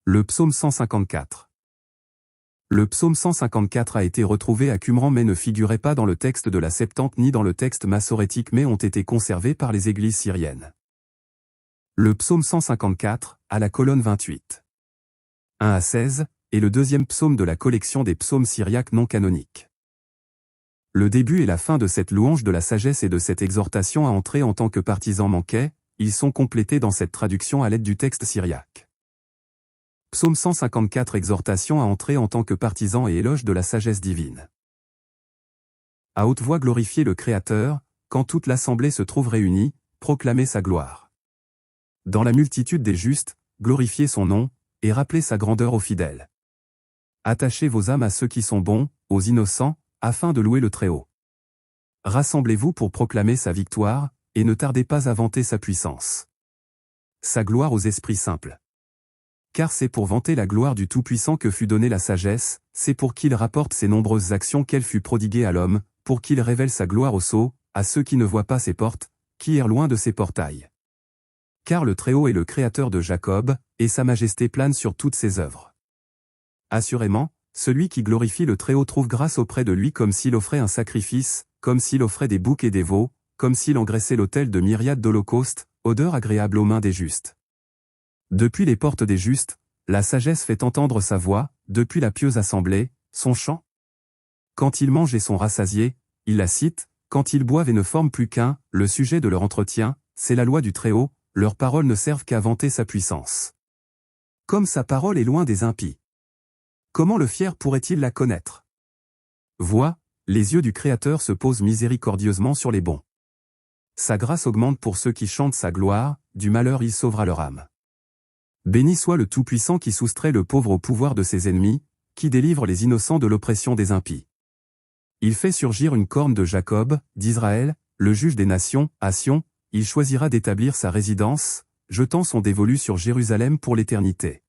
Le psaume 154. Le psaume 154 a été retrouvé à Qumran mais ne figurait pas dans le texte de la Septante ni dans le texte massorétique mais ont été conservés par les églises syriennes. Le psaume 154, à la colonne 28. 1 à 16, est le deuxième psaume de la collection des psaumes syriaques non canoniques. Le début et la fin de cette louange de la sagesse et de cette exhortation à entrer en tant que partisans manquaient, ils sont complétés dans cette traduction à l'aide du texte syriaque. Psaume 154 exhortation à entrer en tant que partisans et éloge de la sagesse divine. À haute voix glorifiez le Créateur, quand toute l'assemblée se trouve réunie, proclamez sa gloire. Dans la multitude des justes, glorifiez son nom, et rappelez sa grandeur aux fidèles. Attachez vos âmes à ceux qui sont bons, aux innocents, afin de louer le Très-Haut. Rassemblez-vous pour proclamer sa victoire, et ne tardez pas à vanter sa puissance. Sa gloire aux esprits simples. Car c'est pour vanter la gloire du Tout-Puissant que fut donnée la sagesse, c'est pour qu'il rapporte ses nombreuses actions qu'elle fut prodiguée à l'homme, pour qu'il révèle sa gloire aux sots, à ceux qui ne voient pas ses portes, qui errent loin de ses portails. Car le Très-Haut est le Créateur de Jacob, et sa majesté plane sur toutes ses œuvres. Assurément, celui qui glorifie le Très-Haut trouve grâce auprès de lui comme s'il offrait un sacrifice, comme s'il offrait des boucs et des veaux, comme s'il engraissait l'autel de myriades d'holocaustes, odeur agréable aux mains des justes. Depuis les portes des justes, la sagesse fait entendre sa voix, depuis la pieuse assemblée, son chant. Quand ils mangent et sont rassasiés, ils la citent, quand ils boivent et ne forment plus qu'un, le sujet de leur entretien, c'est la loi du Très-Haut, leurs paroles ne servent qu'à vanter sa puissance. Comme sa parole est loin des impies. Comment le fier pourrait-il la connaître? Vois, les yeux du Créateur se posent miséricordieusement sur les bons. Sa grâce augmente pour ceux qui chantent sa gloire, du malheur il sauvera leur âme. Béni soit le Tout-Puissant qui soustrait le pauvre au pouvoir de ses ennemis, qui délivre les innocents de l'oppression des impies. Il fait surgir une corne de Jacob, d'Israël, le juge des nations, à Sion, il choisira d'établir sa résidence, jetant son dévolu sur Jérusalem pour l'éternité.